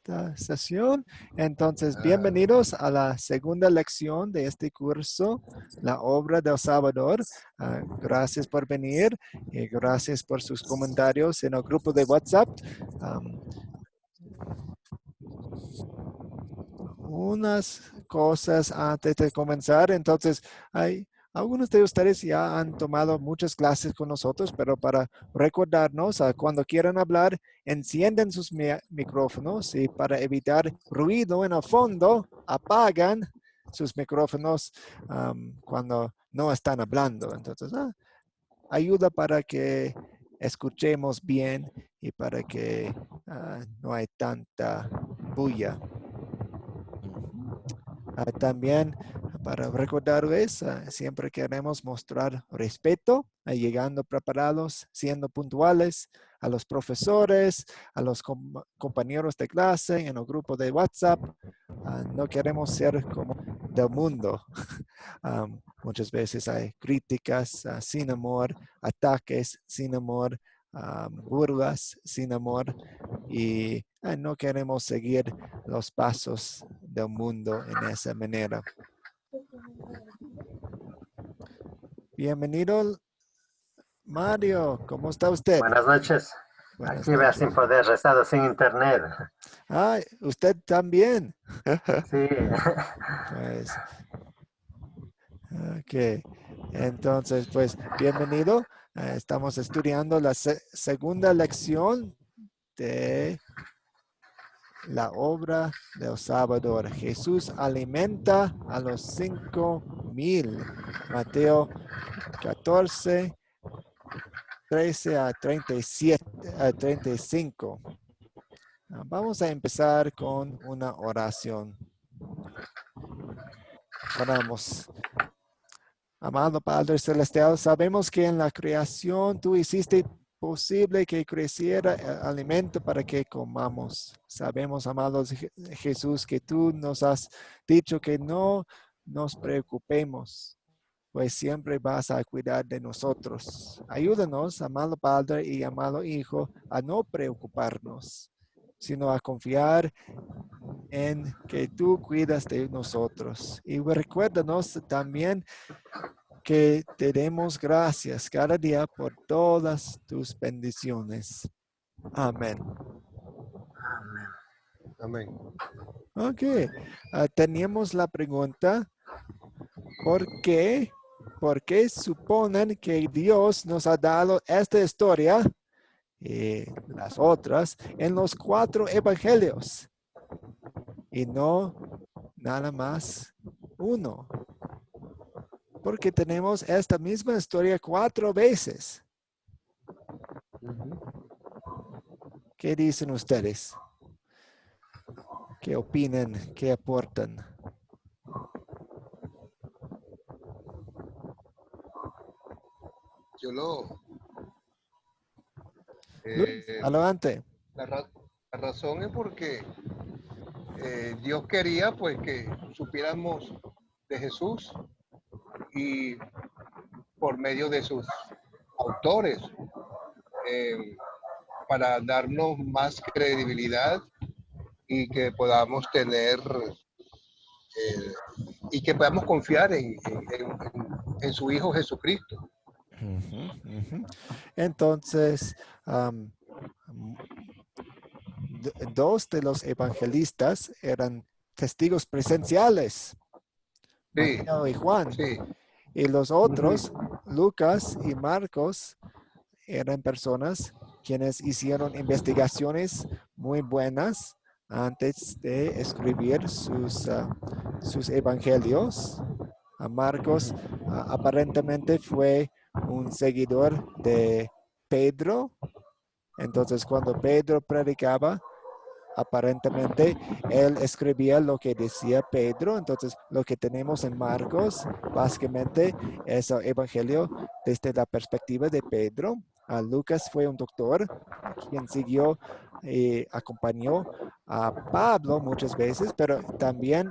esta sesión. Entonces, Ah, bienvenidos a la segunda lección de este curso, La Obra del Salvador. Gracias por venir y gracias por sus comentarios en el grupo de WhatsApp. Unas cosas antes de comenzar. Entonces, hay algunos de ustedes ya han tomado muchas clases con nosotros, pero para recordarnos, cuando quieran hablar, encienden sus micrófonos y para evitar ruido en el fondo, apagan sus micrófonos cuando no están hablando. Entonces, ayuda para que escuchemos bien y para que no hay tanta bulla. También para recordarles, siempre queremos mostrar respeto, llegando preparados, siendo puntuales a los profesores, a los compañeros de clase, en el grupo de WhatsApp. No queremos ser como del mundo. Muchas veces hay críticas sin amor, ataques sin amor, burlas sin amor y no queremos seguir los pasos del mundo en esa manera. Bienvenido, Mario. ¿Cómo está usted? buenas noches. Buenas Aquí vea noches. sin poder, restado sin internet. Usted también. Sí. Pues, ok. Entonces, pues, bienvenido. Estamos estudiando la segunda lección de la obra del Salvador. Jesús alimenta a los 5,000. Mateo 14, 13 a 37, a 35. Vamos a empezar con una oración. Oramos. Amado Padre Celestial, sabemos que en la creación tú hiciste posible que creciera el alimento para que comamos. Sabemos, amado Jesús, que tú nos has dicho que no nos preocupemos, pues siempre vas a cuidar de nosotros. Ayúdanos, amado Padre y amado Hijo, a no preocuparnos, sino a confiar en que tú cuidas de nosotros. Y recuérdanos también que te demos gracias cada día por todas tus bendiciones. Amén. Amén. Ok, teníamos la pregunta, ¿por qué? ¿Por qué suponen que Dios nos ha dado esta historia y las otras en los 4 evangelios y no nada más uno? Porque tenemos esta misma historia 4 veces. ¿Qué dicen ustedes? ¿Qué opinan? ¿Qué aportan? Yo lo, Luis, eh, adelante. la razón es porque Dios quería pues que supiéramos de Jesús y por medio de sus autores eh, para darnos más credibilidad y que podamos tener y que podamos confiar en su Hijo Jesucristo. Entonces, dos de los evangelistas eran testigos presenciales, Sí, Mateo y Juan, sí. y los otros, Lucas y Marcos, eran personas quienes hicieron investigaciones muy buenas antes de escribir sus evangelios. Marcos aparentemente fue un seguidor de Pedro. Entonces, cuando Pedro predicaba, aparentemente él escribía lo que decía Pedro. Entonces, lo que tenemos en Marcos básicamente es el evangelio desde la perspectiva de Pedro. Lucas fue un doctor quien siguió y acompañó a Pablo muchas veces, pero también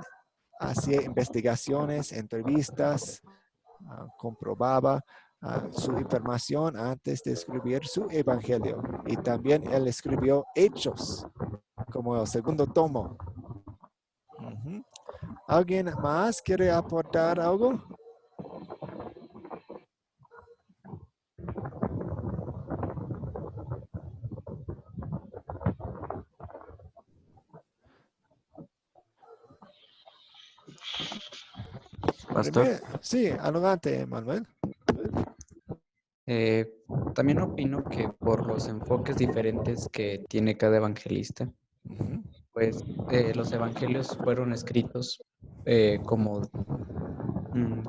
hacía investigaciones, entrevistas, comprobaba su información antes de escribir su evangelio. Y también él escribió hechos como el segundo tomo. Ujú. ¿Alguien más quiere aportar algo? Pastor, Sí, adelante, Manuel. eh, también opino que por los enfoques diferentes que tiene cada evangelista, Ujú. pues los evangelios fueron escritos como,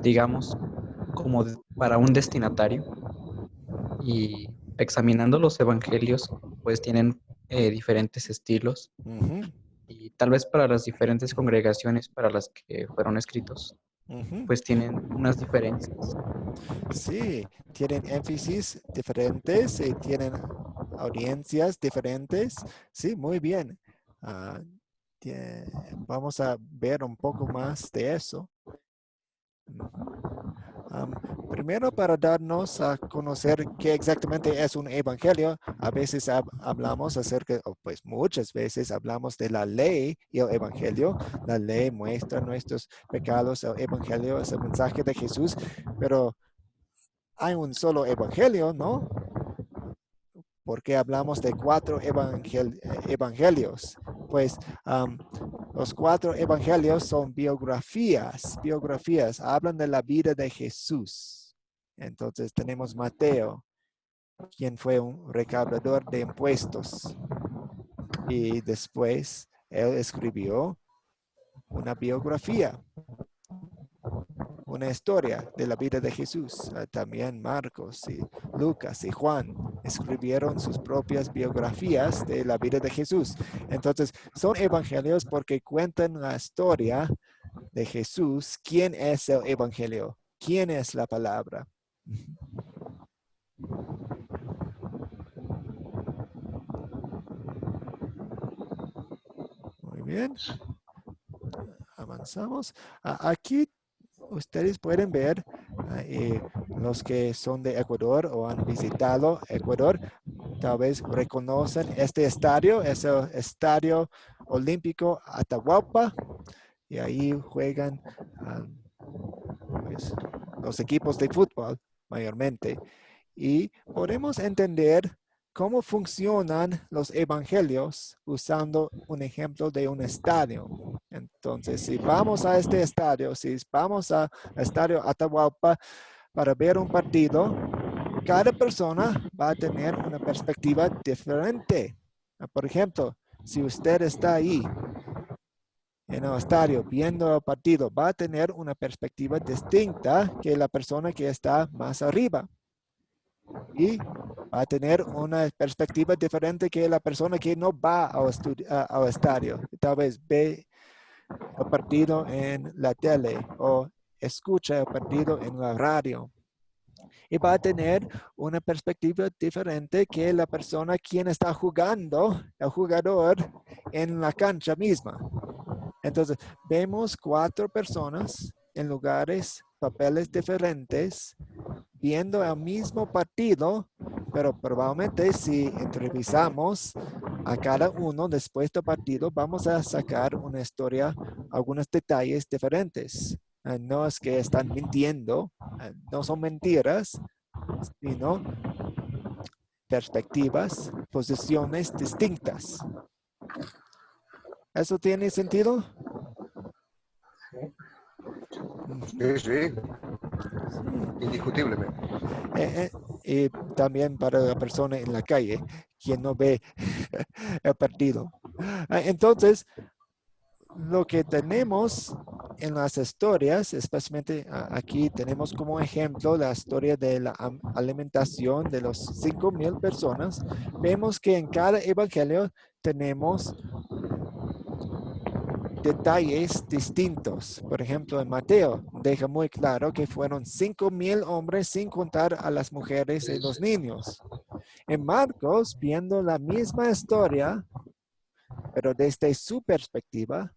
digamos, como para un destinatario, y examinando los evangelios, pues tienen diferentes estilos, Ujú. y tal vez para las diferentes congregaciones para las que fueron escritos, Ujú. pues tienen unas diferencias. Sí, tienen énfasis diferentes y tienen audiencias diferentes. Sí, muy bien. Ah, vamos a ver un poco más de eso. Am, Primero, para darnos a conocer qué exactamente es un evangelio, a veces hablamos acerca, o pues muchas veces hablamos de la ley y el evangelio. La ley muestra nuestros pecados, el evangelio es el mensaje de Jesús, pero hay un solo evangelio, ¿no? Porque hablamos de 4 evangelios. Pues los 4 evangelios son biografías, hablan de la vida de Jesús. Entonces tenemos Mateo, quien fue un recaudador de impuestos. Y después él escribió una biografía, una historia de la vida de Jesús. También Marcos y Lucas y Juan escribieron sus propias biografías de la vida de Jesús. Entonces, son evangelios porque cuentan la historia de Jesús. ¿Quién es el evangelio? ¿Quién es la palabra? Muy bien. Avanzamos. Aquí ustedes pueden ver los que son de Ecuador o han visitado Ecuador, tal vez reconocen este estadio, es el Estadio Olímpico Atahualpa, y ahí juegan pues, los equipos de fútbol mayormente. Y podemos entender cómo funcionan los evangelios usando un ejemplo de un estadio. Entonces, si vamos a este estadio, si vamos al Estadio Atahualpa para ver un partido, cada persona va a tener una perspectiva diferente. Por ejemplo, si usted está ahí en el estadio viendo el partido, va a tener una perspectiva distinta que la persona que está más arriba. Y va a tener una perspectiva diferente que la persona que no va al estadio. Tal vez ve el partido en la tele o escucha el partido en la radio. Y va a tener una perspectiva diferente que la persona quien está jugando, el jugador, en la cancha misma. Entonces, vemos 4 personas en lugares, papeles diferentes, viendo el mismo partido, pero probablemente si entrevistamos a cada uno después del partido, vamos a sacar una historia, algunos detalles diferentes. No es que están mintiendo, no son mentiras, sino perspectivas, posiciones distintas. ¿Eso tiene sentido? Sí, sí, indiscutiblemente. Y también para la persona en la calle, quien no ve el partido. Entonces, lo que tenemos en las historias, especialmente aquí tenemos como ejemplo la historia de la alimentación de los 5,000 personas, vemos que en cada evangelio tenemos detalles distintos. Por ejemplo, en Mateo deja muy claro que fueron 5,000 hombres sin contar a las mujeres y los niños. En Marcos, viendo la misma historia, pero desde su perspectiva,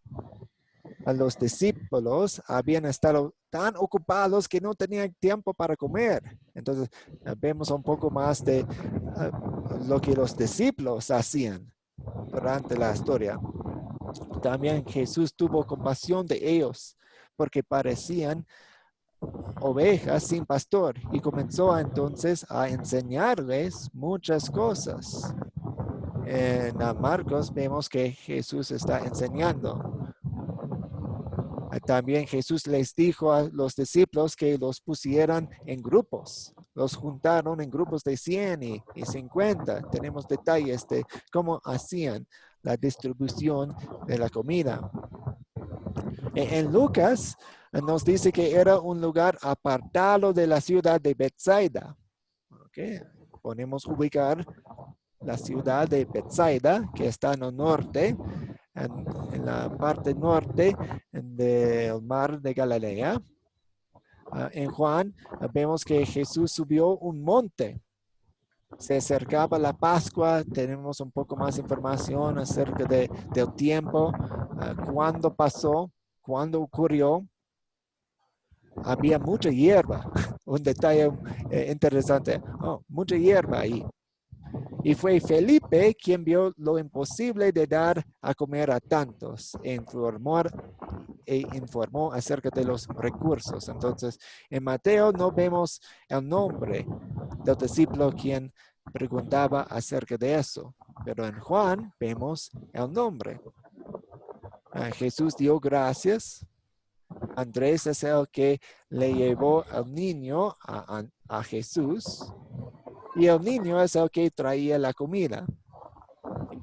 a los discípulos habían estado tan ocupados que no tenían tiempo para comer. Entonces, vemos un poco más de lo que los discípulos hacían. durante la historia. También Jesús tuvo compasión de ellos porque parecían ovejas sin pastor y comenzó entonces a enseñarles muchas cosas. En Marcos vemos que Jesús está enseñando. También Jesús les dijo a los discípulos que los pusieran en grupos. Los juntaron en grupos de 100 y 50. Tenemos detalles de cómo hacían la distribución de la comida. En Lucas nos dice que era un lugar apartado de la ciudad de Bethsaida. Okay. Podemos ubicar la ciudad de Bethsaida, que está en el norte, en la parte norte del mar de Galilea. En Juan vemos que Jesús subió un monte. Se acercaba la Pascua, tenemos un poco más información acerca del tiempo, cuándo pasó, cuándo ocurrió. Había mucha hierba, un detalle interesante, mucha hierba ahí. Y fue Felipe quien vio lo imposible de dar a comer a tantos e informó acerca de los recursos. Entonces, en Mateo no vemos el nombre del discípulo quien preguntaba acerca de eso, pero en Juan vemos el nombre. Jesús dio gracias. Andrés es el que le llevó al niño a Jesús. Y el niño es el que traía la comida.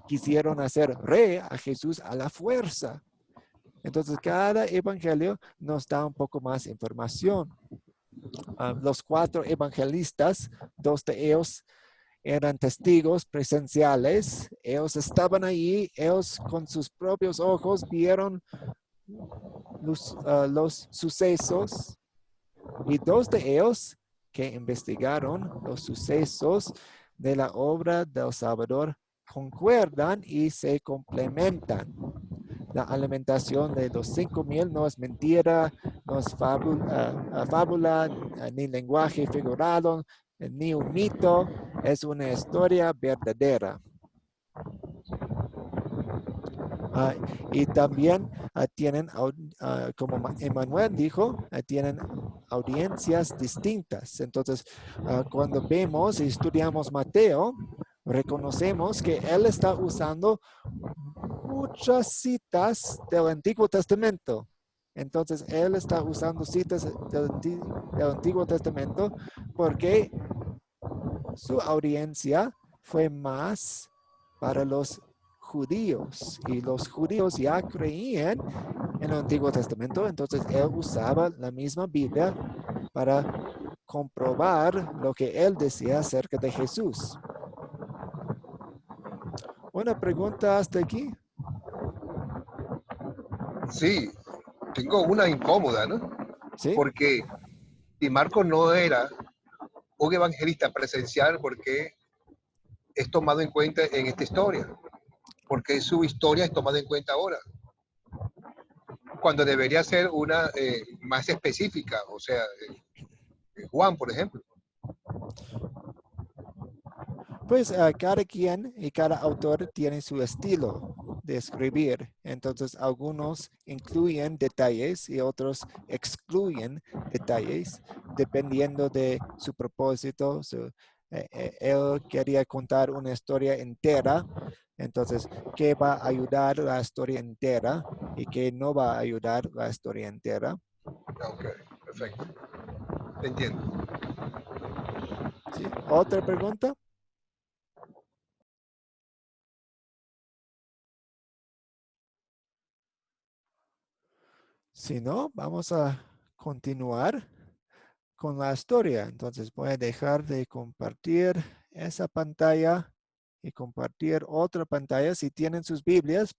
Quisieron hacer rey a Jesús a la fuerza. Entonces, cada evangelio nos da un poco más información. Los 4 evangelistas, 2 de ellos eran testigos presenciales. Ellos estaban allí, ellos con sus propios ojos vieron los sucesos. Y 2 de ellos que investigaron los sucesos de la obra del Salvador concuerdan y se complementan. La alimentación de los 5,000 no es mentira, no es fábula, ni lenguaje figurado, ni un mito, es una historia verdadera. Y también tienen, como Emmanuel dijo, tienen audiencias distintas. Entonces, cuando vemos y estudiamos Mateo, reconocemos que él está usando muchas citas del Antiguo Testamento. Entonces, él está usando citas del Antiguo Testamento porque su audiencia fue más para los judíos y los judíos ya creían en el Antiguo Testamento, entonces él usaba la misma Biblia para comprobar lo que él decía acerca de Jesús. ¿Una pregunta hasta aquí? Sí, tengo una incómoda, ¿no? ¿Sí? Porque si Marcos no era un evangelista presencial, ¿por qué es tomado en cuenta en esta historia? Porque su historia es tomada en cuenta ahora, cuando debería ser una más específica, o sea, Juan, por ejemplo. Pues cada quien y cada autor tiene su estilo de escribir. Entonces, algunos incluyen detalles y otros excluyen detalles dependiendo de su propósito. Él quería contar una historia entera. Entonces, ¿qué va a ayudar la historia entera y qué no va a ayudar la historia entera? Ok, perfecto. Entiendo. ¿Sí? ¿Otra pregunta? Si no, vamos a continuar con la historia. Entonces voy a dejar de compartir esa pantalla y compartir otra pantalla. Si tienen sus Biblias,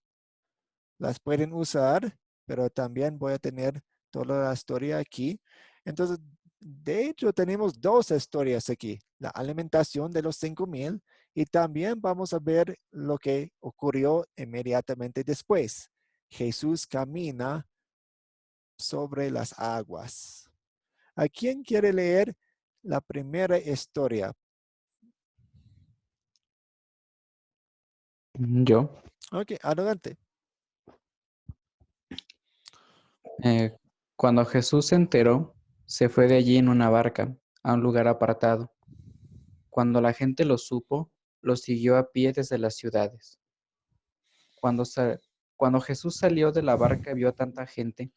las pueden usar, pero también voy a tener toda la historia aquí. Entonces, de hecho, tenemos 2 historias aquí. La alimentación de los 5,000 y también vamos a ver lo que ocurrió inmediatamente después. Jesús camina sobre las aguas. ¿A quién quiere leer la primera historia? Yo. Ok, adelante. Cuando Jesús se enteró, se fue de allí en una barca a un lugar apartado. Cuando la gente lo supo, lo siguió a pie desde las ciudades. Cuando, cuando Jesús salió de la barca y vio a tanta gente,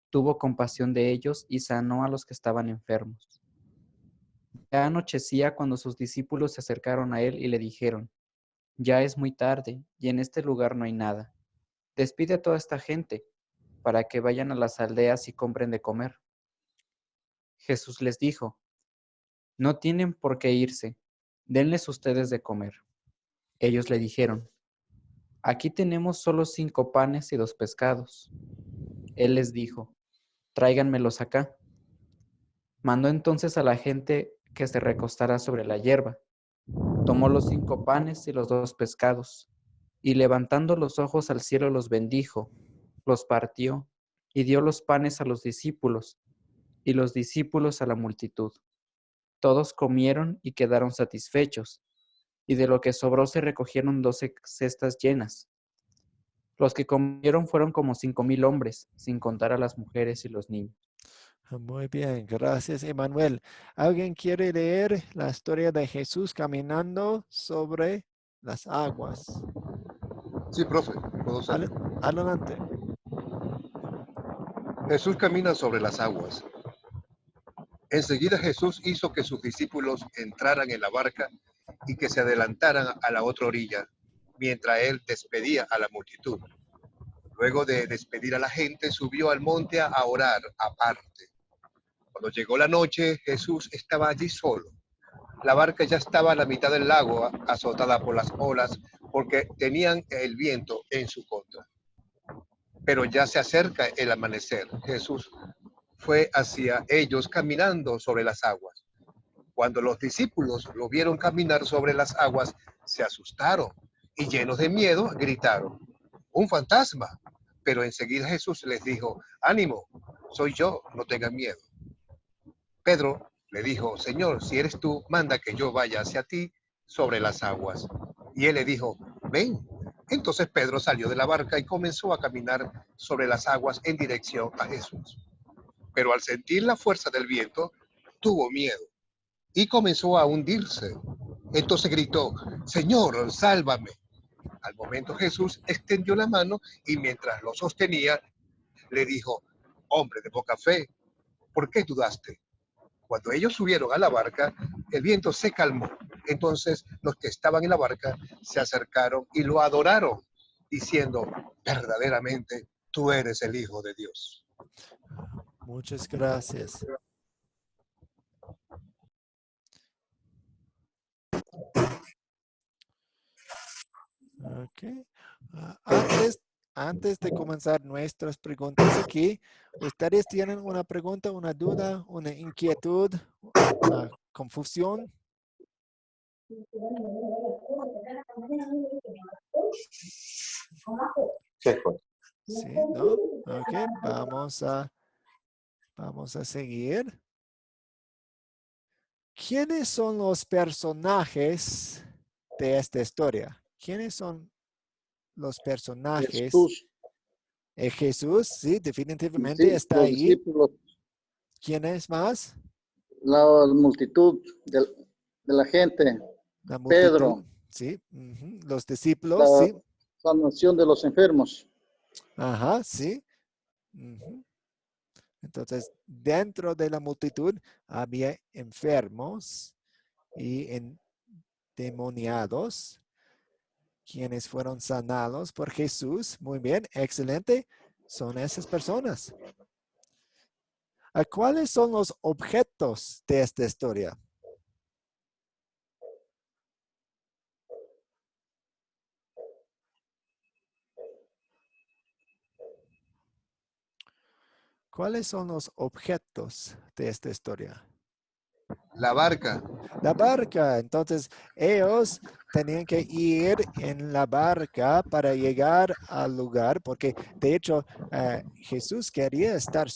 tuvo compasión de ellos y sanó a los que estaban enfermos. Ya anochecía cuando sus discípulos se acercaron a él y le dijeron: ya es muy tarde y en este lugar no hay nada. Despide a toda esta gente para que vayan a las aldeas y compren de comer. Jesús les dijo: no tienen por qué irse, denles ustedes de comer. Ellos le dijeron: aquí tenemos solo 5 panes y 2 pescados. Él les dijo: tráiganmelos acá. Mandó entonces a la gente que se recostara sobre la hierba. Tomó los 5 panes y los 2 pescados, y levantando los ojos al cielo los bendijo, los partió, y dio los panes a los discípulos, y los discípulos a la multitud. Todos comieron y quedaron satisfechos, y de lo que sobró se recogieron 12 cestas llenas. Los que comieron fueron como 5,000 hombres, sin contar a las mujeres y los niños. Muy bien, gracias, Emanuel. ¿Alguien quiere leer la historia de Jesús caminando sobre las aguas? Sí, profe, puedo hacerlo. Adelante. Jesús camina sobre las aguas. Enseguida Jesús hizo que sus discípulos entraran en la barca y que se adelantaran a la otra orilla, mientras él despedía a la multitud. Luego de despedir a la gente, subió al monte a orar aparte. Cuando llegó la noche, Jesús estaba allí solo. La barca ya estaba a la mitad del lago, azotada por las olas, porque tenían el viento en su contra. Pero ya se acerca el amanecer. Jesús fue hacia ellos caminando sobre las aguas. Cuando los discípulos lo vieron caminar sobre las aguas, se asustaron y llenos de miedo gritaron: ¡un fantasma! Pero enseguida Jesús les dijo: ánimo, soy yo, no tengan miedo. Pedro le dijo: Señor, si eres tú, manda que yo vaya hacia ti sobre las aguas. Y él le dijo: ven. Entonces Pedro salió de la barca y comenzó a caminar sobre las aguas en dirección a Jesús. Pero al sentir la fuerza del viento, tuvo miedo y comenzó a hundirse. Entonces gritó: Señor, sálvame. Al momento Jesús extendió la mano y mientras lo sostenía, le dijo: hombre de poca fe, ¿por qué dudaste? Cuando ellos subieron a la barca, el viento se calmó. Entonces los que estaban en la barca se acercaron y lo adoraron, diciendo: verdaderamente tú eres el Hijo de Dios. Muchas gracias. Ok. Antes de comenzar nuestras preguntas aquí, ¿ustedes tienen una pregunta, una duda, una inquietud, una confusión? Sí, ¿no? Ok, vamos a seguir. ¿Quiénes son los personajes de esta historia? ¿Quiénes son los personajes? Jesús, Jesús, sí, definitivamente sí, está los ahí. discípulos, ¿Quién es más? la multitud de la gente, La multitud, Pedro, sí. Los discípulos, la sí. sanación de los enfermos. Ajá, sí. Entonces, dentro de la multitud había enfermos y endemoniados, quienes fueron sanados por Jesús. Muy bien, excelente. Son esas personas. ¿A cuáles son los objetos de esta historia? ¿Cuáles son los objetos de esta historia? La barca. La barca. Entonces, ellos tenían que ir en la barca para llegar al lugar, porque de hecho Jesús quería estar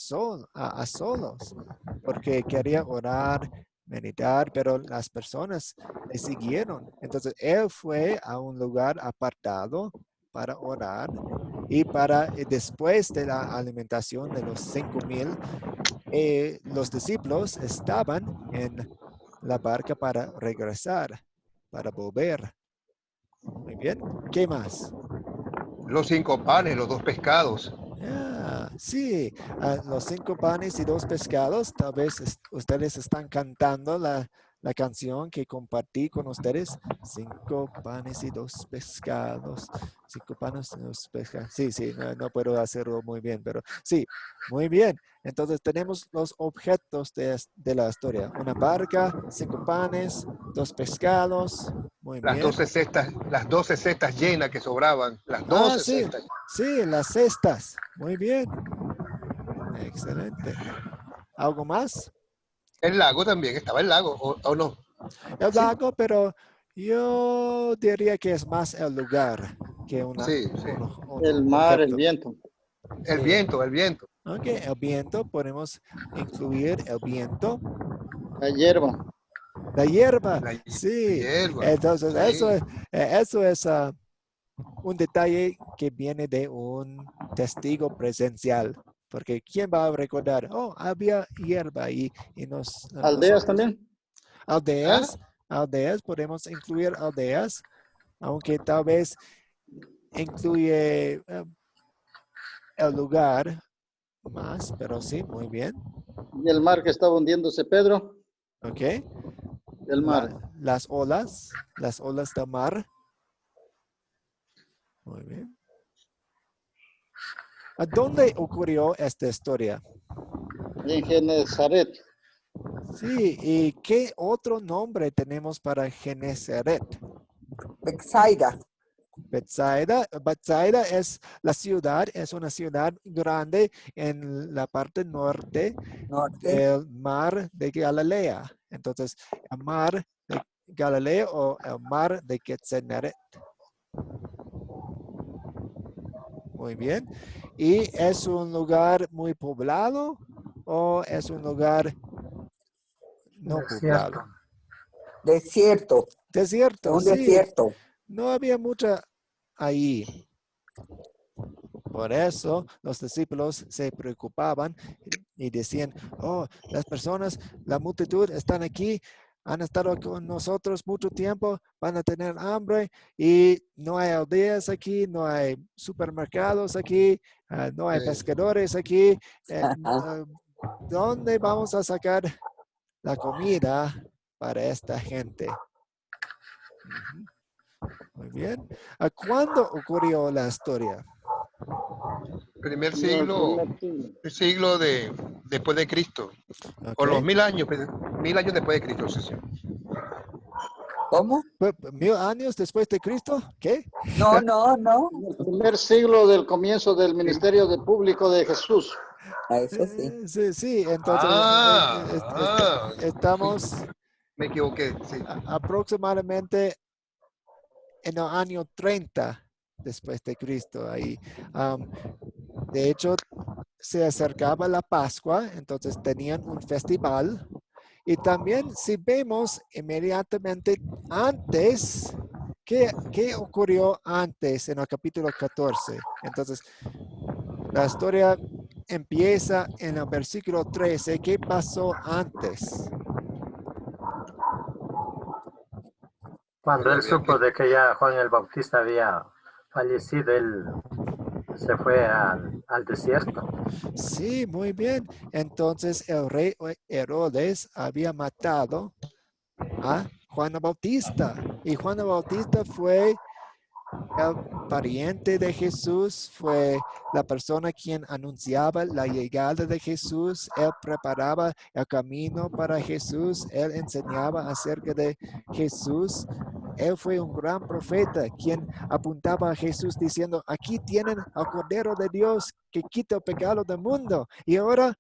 a solos, porque quería orar, meditar, pero las personas le siguieron. Entonces, él fue a un lugar apartado para orar y después de la alimentación de los 5,000, los discípulos estaban en la barca para regresar, para volver. Muy bien. ¿Qué más? Los 5 panes, los 2 pescados. Sí, los 5 panes y 2 pescados. Tal vez ustedes están cantando la canción que compartí con ustedes. 5 panes y 2 pescados. 5 panes y 2 pescados. Sí, no puedo hacerlo muy bien, pero sí, muy bien. Entonces tenemos los objetos de la historia. Una barca, 5 panes, 2 pescados. Muy Las bien. 12 cestas llenas que sobraban. Las 12 Sí, cestas. sí, las cestas. Muy bien. Excelente. ¿Algo más? El lago también, estaba el lago, o no. El Sí. lago, pero yo diría que es más el lugar que Sí. un El mar, el objeto. viento, El Sí. viento. Ok, el viento, podemos incluir el viento. la hierba. La hierba, La sí. hierba. Entonces, Sí. eso es un detalle que viene de un testigo presencial. Porque ¿quién va a recordar? Oh, había hierba y Aldeas nosotros. también. ¿Ah? Aldeas, podemos incluir aldeas, aunque tal vez incluye el lugar más, pero sí, muy bien. Y el mar que estaba hundiéndose, Pedro. Ok. El mar. Las olas del mar. Muy bien. ¿A dónde ocurrió esta historia? En Genezaret. Sí, ¿y qué otro nombre tenemos para Genezaret? Bethsaida. Bethsaida es la ciudad, es una ciudad grande en la parte norte Norte. del mar de Galilea. Entonces, el mar de Galilea o el mar de Genezaret. Muy bien. ¿Y es un lugar muy poblado o es un lugar no poblado? Desierto. Desierto, Un sí. desierto. No había mucha ahí. Por eso los discípulos se preocupaban y decían, oh, las personas, la multitud están aquí, han estado con nosotros mucho tiempo, van a tener hambre y no hay aldeas aquí, no hay supermercados aquí, no hay pescadores aquí. ¿Dónde vamos a sacar la comida para esta gente? Ujú. Muy bien. ¿Cuándo ocurrió la historia? Primer El siglo, primer siglo. el siglo después de Cristo. O los Ok. 1000 años, 1000 años después de Cristo. Sí. ¿Cómo? 1000 años después de Cristo. ¿Qué? No. En el primer siglo del comienzo del ministerio de público de Jesús. A eso sí. Sí. Entonces estamos Me equivoqué, sí. aproximadamente en el año 30 después de Cristo. Ahí, de hecho, se acercaba la Pascua, entonces tenían un festival. Y también si vemos inmediatamente antes, ¿qué ocurrió antes en el capítulo 14? Entonces, la historia empieza en el versículo 13. ¿Qué pasó antes? Cuando Ahí él había supo que- de que ya Juan el Bautista había fallecido, él se fue al desierto. Sí, muy bien. Entonces el rey Herodes había matado a Juan el Bautista. Y Juan el Bautista fue el pariente de Jesús, fue la persona quien anunciaba la llegada de Jesús. Él preparaba el camino para Jesús. Él enseñaba acerca de Jesús. Él fue un gran profeta quien apuntaba a Jesús diciendo, aquí tienen al Cordero de Dios que quita el pecado del mundo. Y ahora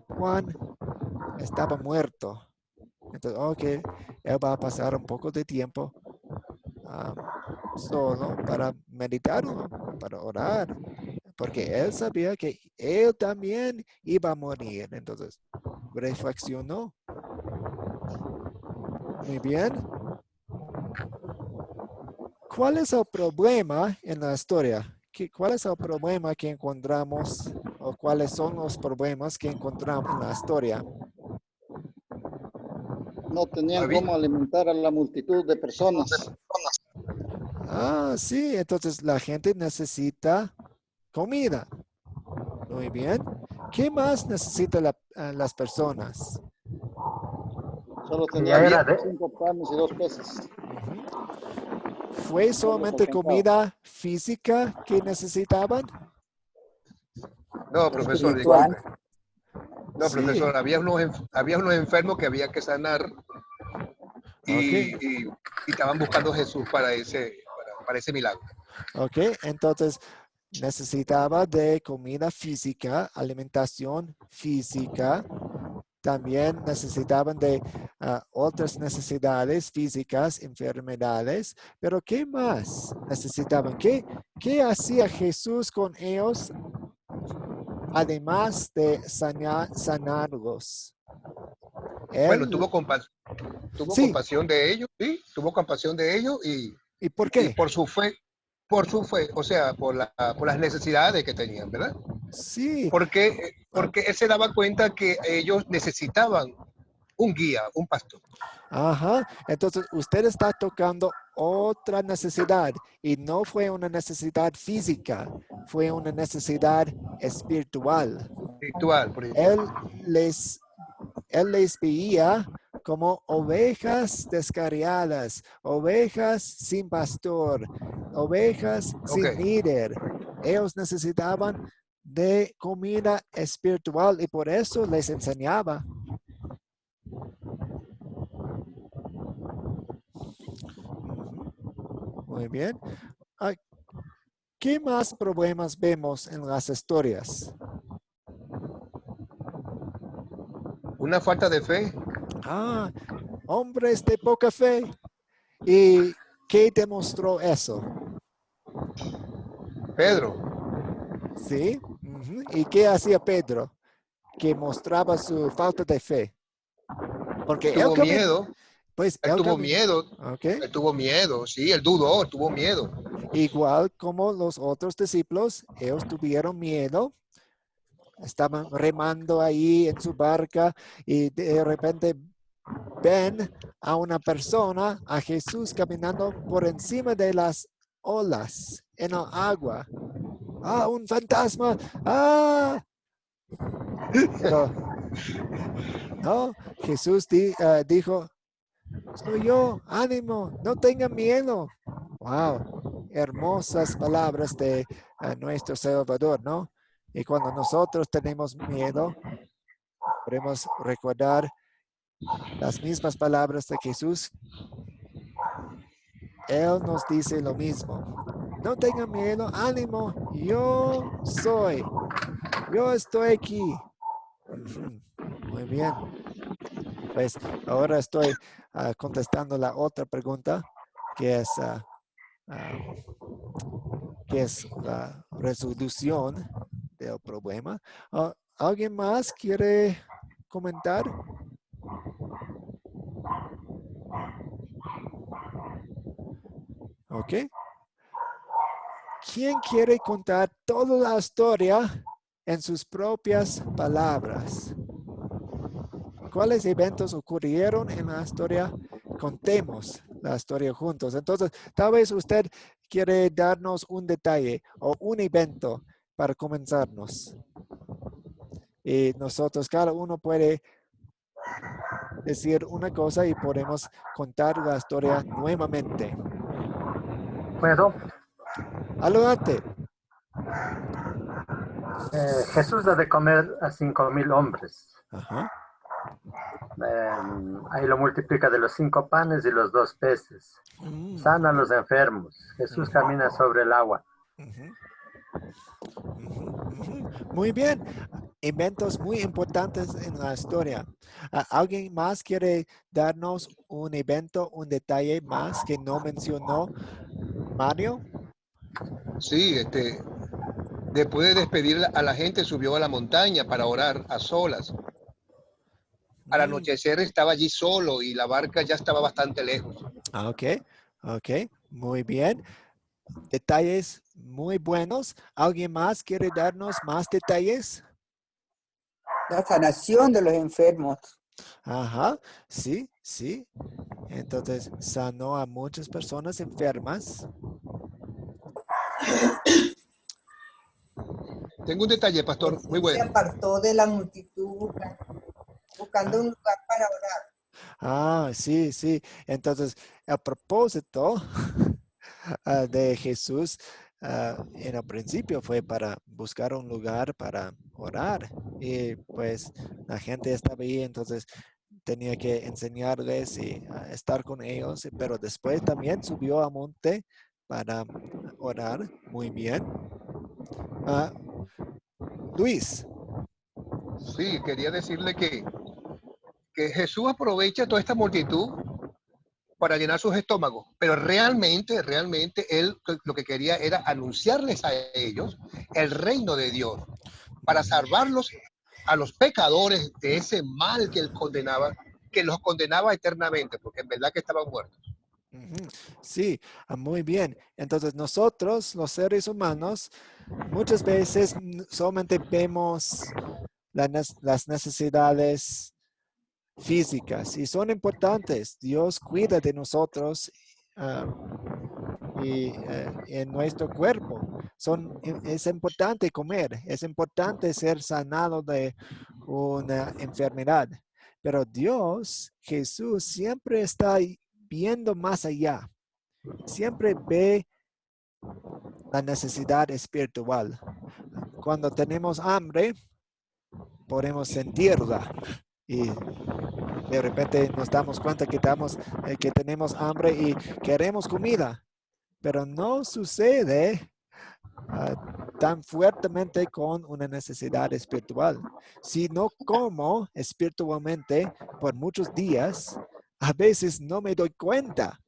Juan estaba muerto. Entonces, ok, él va a pasar un poco de tiempo solo para meditar, para orar, porque él sabía que él también iba a morir. Entonces, reflexionó. Muy bien. ¿Cuál es el problema en la historia? ¿Cuál es el problema que encontramos o cuáles son los problemas que encontramos en la historia? No tenían Había- cómo alimentar a la multitud de personas. Ah, sí, entonces la gente necesita comida. Muy bien. ¿Qué más necesitan las personas? Solo Y tenían era 5 panes y 2 peces. Ujú. ¿Fue No les solamente alcanzaba. comida física que necesitaban? No, profesor, Espiritual. disculpe. No, Sí. profesor, había unos enfermos que había que sanar y, Ok. y estaban buscando a Jesús para ese milagro. Ok, entonces necesitaba de comida física, alimentación física. También necesitaban de otras necesidades físicas, enfermedades. Pero ¿qué más necesitaban? ¿Qué hacía Jesús con ellos además de sanarlos? Bueno, Él, tuvo sí, compasión de ellos, sí, tuvo compasión de ellos ¿y por y qué? por su fe, o sea, por las necesidades que tenían, ¿verdad? Sí, Porque él se daba cuenta que ellos necesitaban un guía, un pastor. ajá. Entonces, usted está tocando otra necesidad y no fue una necesidad física, fue una necesidad espiritual. Espiritual, por Él ejemplo. les, él les veía como ovejas descarriadas, ovejas sin pastor, ovejas Ok. sin líder. Ellos necesitaban de comida espiritual y por eso les enseñaba. Ujú. Muy bien. Ah, ¿qué más problemas vemos en las historias? Una falta de fe. Ah, hombres de poca fe. ¿Y qué demostró eso? Pedro ¿Sí? Ujú. ¿Y qué hacía Pedro? Que mostraba su falta de fe. Porque él tuvo caminó, miedo, pues él él tuvo caminó, miedo, ¿ok? él tuvo miedo, sí, él dudó, tuvo miedo. Igual como los otros discípulos, ellos tuvieron miedo, estaban remando ahí en su barca y de repente ven a una persona, a Jesús caminando por encima de las olas en el agua. Ah, un fantasma. Ah, pero no, Jesús dijo, soy yo, ánimo, no tengan miedo. Wow, hermosas palabras de nuestro Salvador, ¿no? Y cuando nosotros tenemos miedo, podemos recordar las mismas palabras de Jesús. Él nos dice lo mismo. No tengan miedo, ánimo, yo estoy aquí. Ujú. Muy bien. Pues ahora estoy contestando la otra pregunta, que es, ah, ¿qué es la resolución del problema? ¿Alguien más quiere comentar? ¿Ok? ¿Quién quiere contar toda la historia en sus propias palabras? ¿Cuáles eventos ocurrieron en la historia? Contemos la historia juntos. Entonces, tal vez usted quiere darnos un detalle o un evento para comenzarnos. Y nosotros, cada uno puede decir una cosa y podemos contar la historia nuevamente. ¿Puedo? Adelante. Jesús da de comer a 5.000 hombres. Ajá. Ahí lo multiplica de los 5 panes y los 2 peces. Mm, Sana a los enfermos. Jesús ujú, camina sobre el agua. ujú, ujú, ujú. Muy bien. Eventos muy importantes en la historia. ¿Alguien más quiere darnos un evento, un detalle más que no mencionó Mario? Sí, después de despedir a la gente, subió a la montaña para orar a solas. Al anochecer estaba allí solo y la barca ya estaba bastante lejos. Ok, ok, muy bien. Detalles muy buenos. ¿Alguien más quiere darnos más detalles? La sanación de los enfermos. Ajá, sí, sí. Entonces sanó a muchas personas enfermas. Tengo un detalle, pastor, muy Jesús se bueno. apartó de la multitud buscando un lugar para orar. Sí, sí. Entonces, a propósito de Jesús, en el principio fue para buscar un lugar para orar. Y pues la gente estaba ahí, entonces tenía que enseñarles y estar con ellos, pero después también subió a monte para orar. Muy bien. Ah, Luis. Sí, quería decirle que Jesús aprovecha toda esta multitud para llenar sus estómagos, pero realmente él lo que quería era anunciarles a ellos el reino de Dios, para salvarlos a los pecadores de ese mal que él condenaba, que los condenaba eternamente, porque en verdad que estaban muertos. Ujú. Sí, muy bien. Entonces nosotros, los seres humanos, muchas veces solamente vemos las necesidades físicas y son importantes. Dios cuida de nosotros ah, y en nuestro cuerpo. Es importante comer, es importante ser sanado de una enfermedad. Pero Dios, Jesús, siempre está viendo más allá. Siempre ve la necesidad espiritual. Cuando tenemos hambre, podemos sentirla y de repente nos damos cuenta que tenemos hambre y queremos comida, pero no sucede tan fuertemente con una necesidad espiritual. Si no como espiritualmente por muchos días, a veces no me doy cuenta.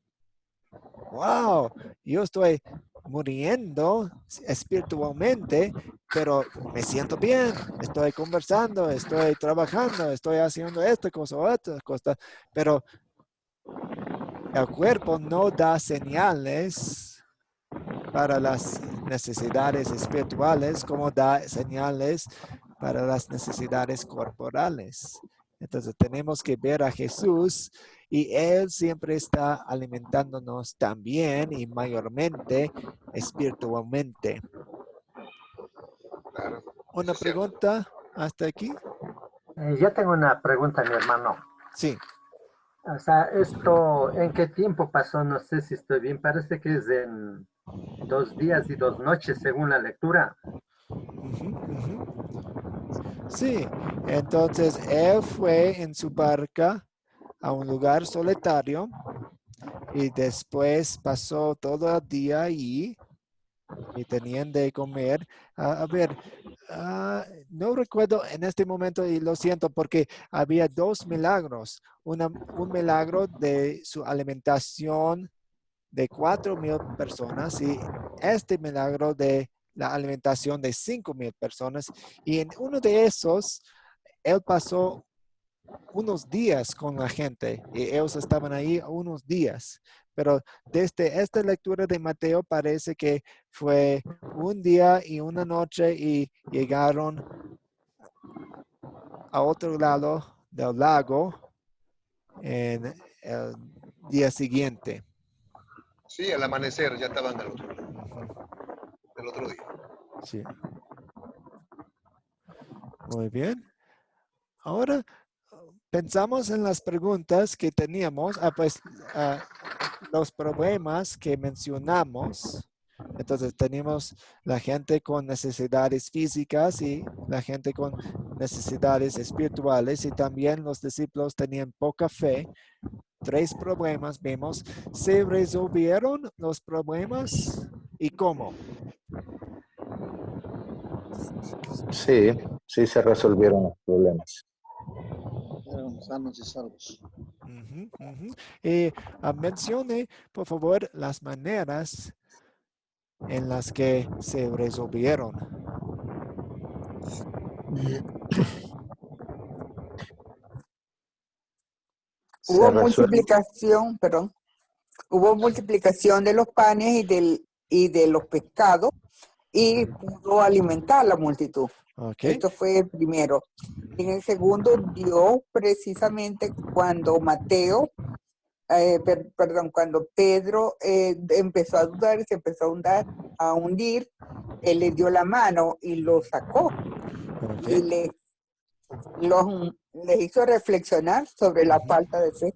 Wow, yo estoy muriendo espiritualmente, pero me siento bien, estoy conversando, estoy trabajando, estoy haciendo esta cosa o otra cosa, pero el cuerpo no da señales para las necesidades espirituales como da señales para las necesidades corporales. Entonces tenemos que ver a Jesús y Él siempre está alimentándonos también y mayormente espiritualmente. Claro, eso ¿Una es cierto. pregunta hasta aquí? Yo tengo una pregunta, mi hermano. Sí. O sea, esto, ¿en qué tiempo pasó? No sé si estoy bien. Parece que es en 2 días y 2 noches, según la lectura. Ujú, ujú. Sí, entonces Él fue en su barca a un lugar solitario y después pasó todo el día allí y tenían de comer. A ver, no recuerdo en este momento y lo siento porque había dos milagros. Un milagro de su alimentación de 4,000 personas y este milagro de la alimentación de 5,000 personas. Y en uno de esos, él pasó unos días con la gente y ellos estaban ahí unos días. Pero desde esta lectura de Mateo parece que fue un día y una noche y llegaron a otro lado del lago en el día siguiente. Sí, al amanecer ya estaban Ujú, del otro día. sí, muy bien. Ahora pensamos en las preguntas que teníamos, pues los problemas que mencionamos. Entonces tenemos la gente con necesidades físicas y la gente con necesidades espirituales y también los discípulos tenían poca fe. 3 problemas vemos. ¿Se resolvieron los problemas y cómo? Sí, sí se resolvieron los problemas. Eran sanos y salvos. Ujú, ujú. Mencione, por favor, las maneras en las que se resolvieron. Se resuelve. Hubo multiplicación de los panes y de los pescados y pudo alimentar a la multitud. Ok. Esto fue el primero. En el segundo dio precisamente cuando cuando Pedro empezó a dudar y se empezó a hundir, él le dio la mano y lo sacó Ok. y les hizo reflexionar sobre la falta de fe.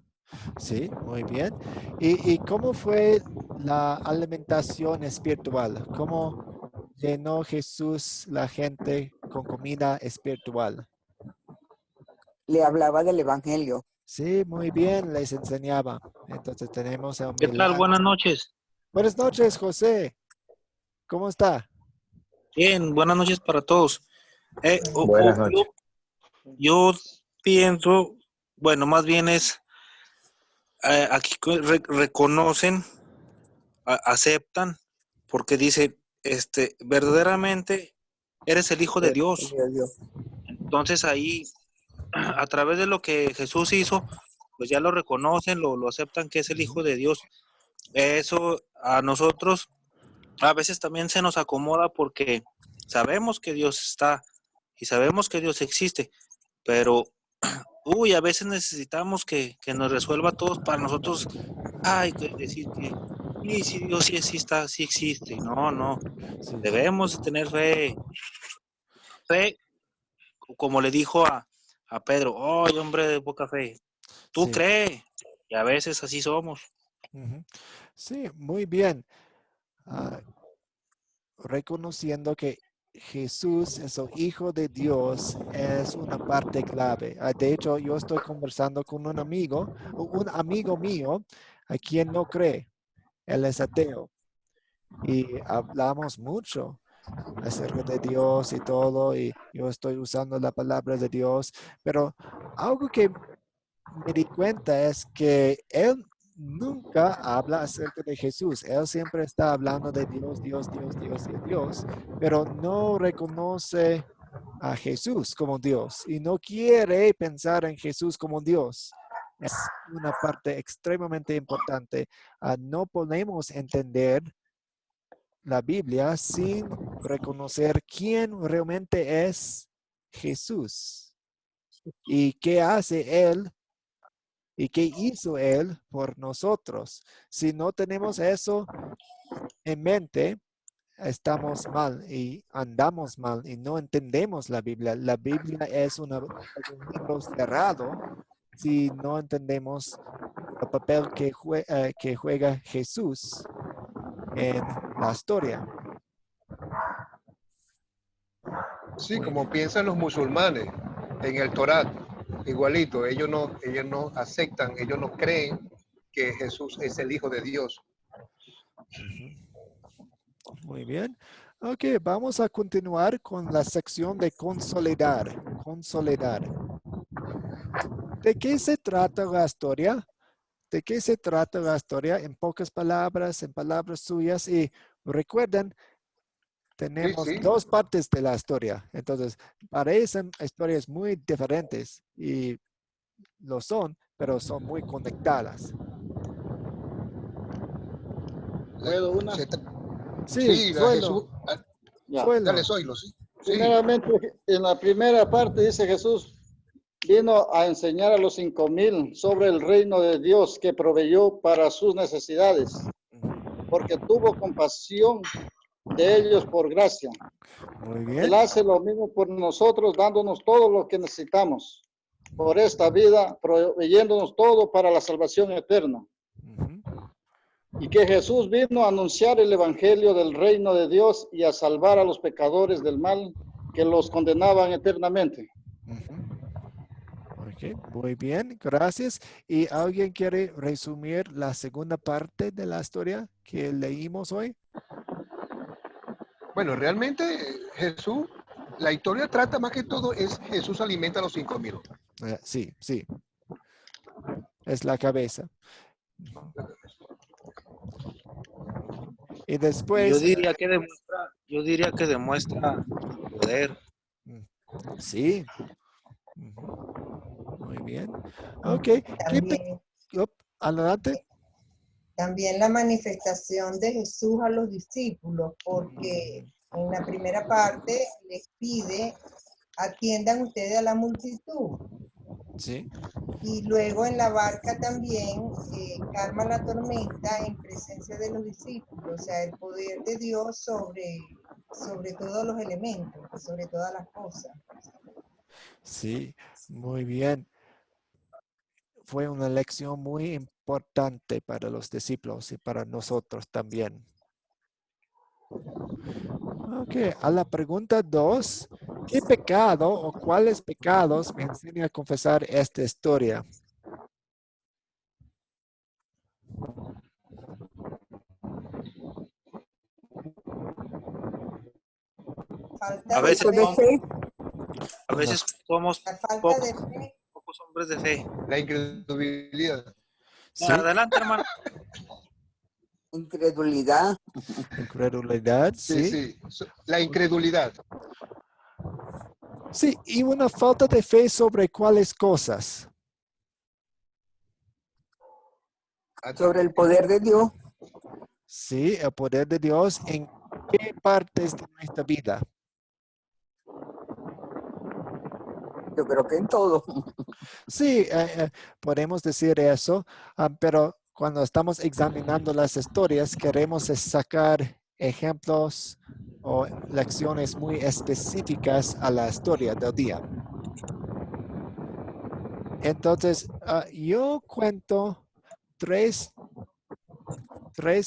Sí, muy bien. ¿Y cómo fue la alimentación espiritual? ¿Cómo llenó Jesús la gente con comida espiritual? Le hablaba del evangelio. Sí, muy bien, les enseñaba. Entonces tenemos el ¿Qué tal? milagro. Buenas noches. Buenas noches, José. ¿Cómo está? Bien, buenas noches para todos. Buenas noches. Yo pienso, bueno, más bien es, aquí reconocen, aceptan, porque dice, verdaderamente eres el Hijo de Dios. Entonces ahí, a través de lo que Jesús hizo, pues ya lo reconocen, lo aceptan que es el Hijo de Dios. Eso a nosotros a veces también se nos acomoda porque sabemos que Dios está y sabemos que Dios existe, pero a veces necesitamos que nos resuelva todos para nosotros, decir que sí, Dios sí existe, sí existe. No, Sí. debemos tener fe, como le dijo a Pedro, hombre de poca fe, tú Sí. cree, y a veces así somos. Ujú. Sí, muy bien. Reconociendo que Jesús es el Hijo de Dios es una parte clave. De hecho, yo estoy conversando con un amigo mío, a quien no cree. Él es ateo. Y hablamos mucho acerca de Dios y todo, y yo estoy usando la palabra de Dios, pero algo que me di cuenta es que él nunca habla acerca de Jesús. Él siempre está hablando de Dios, Dios, pero no reconoce a Jesús como Dios y no quiere pensar en Jesús como Dios. Es una parte extremadamente importante. No podemos entender la Biblia sin reconocer quién realmente es Jesús y qué hace Él y qué hizo Él por nosotros. Si no tenemos eso en mente, estamos mal y andamos mal y no entendemos la Biblia. La Biblia es un libro cerrado si no entendemos el papel que juega Jesús en la historia. Sí, como piensan los musulmanes en el Torá, igualito, ellos no aceptan, ellos no creen que Jesús es el Hijo de Dios. Muy bien. Ok, vamos a continuar con la sección de consolidar. Consolidar. ¿De qué se trata la historia? ¿De qué se trata la historia? En pocas palabras, en palabras suyas. Y recuerden, tenemos Sí. dos partes de la historia. Entonces, parecen historias muy diferentes y lo son, pero son muy conectadas. ¿Puedo una? Sí, Jesús. Ya. Dale, Zoilo, sí. Primeramente, en la primera parte dice Jesús vino a enseñar a los 5,000 sobre el reino de Dios que proveyó para sus necesidades, porque tuvo compasión de ellos por gracia. Muy bien. Él hace lo mismo por nosotros, dándonos todo lo que necesitamos por esta vida, proveyéndonos todo para la salvación eterna. Y que Jesús vino a anunciar el evangelio del reino de Dios y a salvar a los pecadores del mal que los condenaban eternamente. Ok, muy bien, gracias. ¿Y alguien quiere resumir la segunda parte de la historia que leímos hoy? Bueno, realmente Jesús, la historia trata más que todo es Jesús alimenta a los 5,000. Sí. Es la cabeza. Y después... Yo diría que demuestra poder. Sí. Muy bien. bien. Ok. También, Adelante. también la manifestación de Jesús a los discípulos, porque en la primera parte les pide, atiendan ustedes a la multitud. Sí. Y luego en la barca también calma la tormenta en presencia de los discípulos, o sea, el poder de Dios sobre todos los elementos, sobre todas las cosas. Sí, muy bien. Fue una lección muy importante para los discípulos y para nosotros también. Ok, a la pregunta 2, ¿qué pecado o cuáles pecados me enseña a confesar esta historia? Falta A de veces, Poco de fe, fe, a veces somos la falta de fe. pocos hombres de fe. La incredulidad. Sí, Adelante, hermano. incredulidad. incredulidad, Sí, sí. sí. La incredulidad. Sí, y una falta de fe sobre cuáles cosas. Sobre el poder de Dios. Sí, el poder de Dios en qué partes de nuestra vida. Yo creo que en todo. Sí, podemos decir eso, pero cuando estamos examinando las historias, queremos sacar ejemplos o lecciones muy específicas a la historia del día. Entonces, yo cuento tres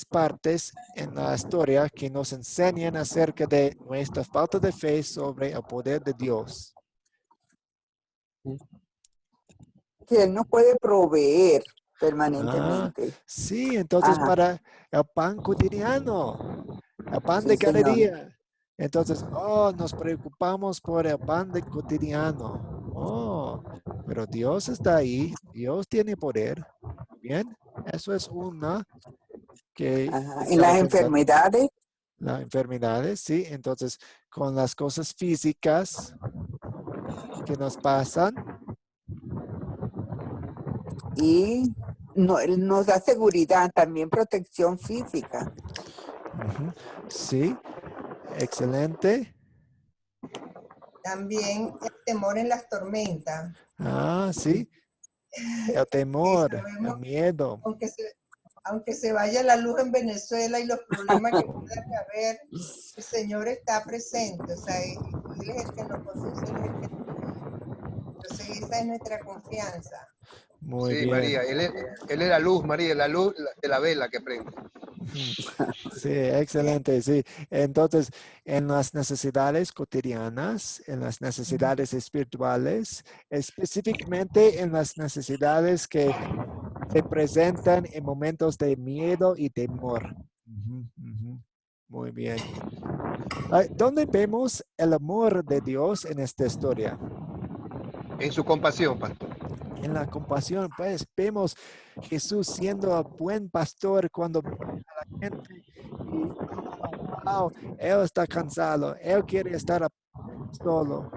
partes en la historia que nos enseñan acerca de nuestra falta de fe sobre el poder de Dios. Que Él nos puede proveer Ah, permanentemente. sí, entonces Ajá, para el pan cotidiano, el pan sí, de cada señor. día. Entonces, nos preocupamos por el pan de cotidiano. Pero Dios está ahí, Dios tiene poder. Bien, eso es una que Ajá. En estaba las pensando. enfermedades, Las enfermedades, sí. Entonces, con las cosas físicas que nos pasan, y Él nos da seguridad, también protección física. ujú, sí, excelente. También el temor en las tormentas. Sí, el Que temor, el sabemos, miedo. aunque se vaya la luz en Venezuela y los problemas que puedan haber, el Señor está presente, o sea, Él es el que nos conduce, Él es el que nos guía. Entonces esa es nuestra confianza. Muy Sí, bien. María. Él es la luz, María, la luz de la vela que prende. Ujú. Sí, excelente, sí. Entonces, en las necesidades cotidianas, en las necesidades espirituales, específicamente en las necesidades que se presentan en momentos de miedo y temor. Ujú, ujú. Muy bien. ¿Dónde vemos el amor de Dios en esta historia? En su compasión, pastor. En la compasión, pues vemos Jesús siendo el buen pastor cuando ve a la gente y, wow, él está cansado, él quiere estar solo,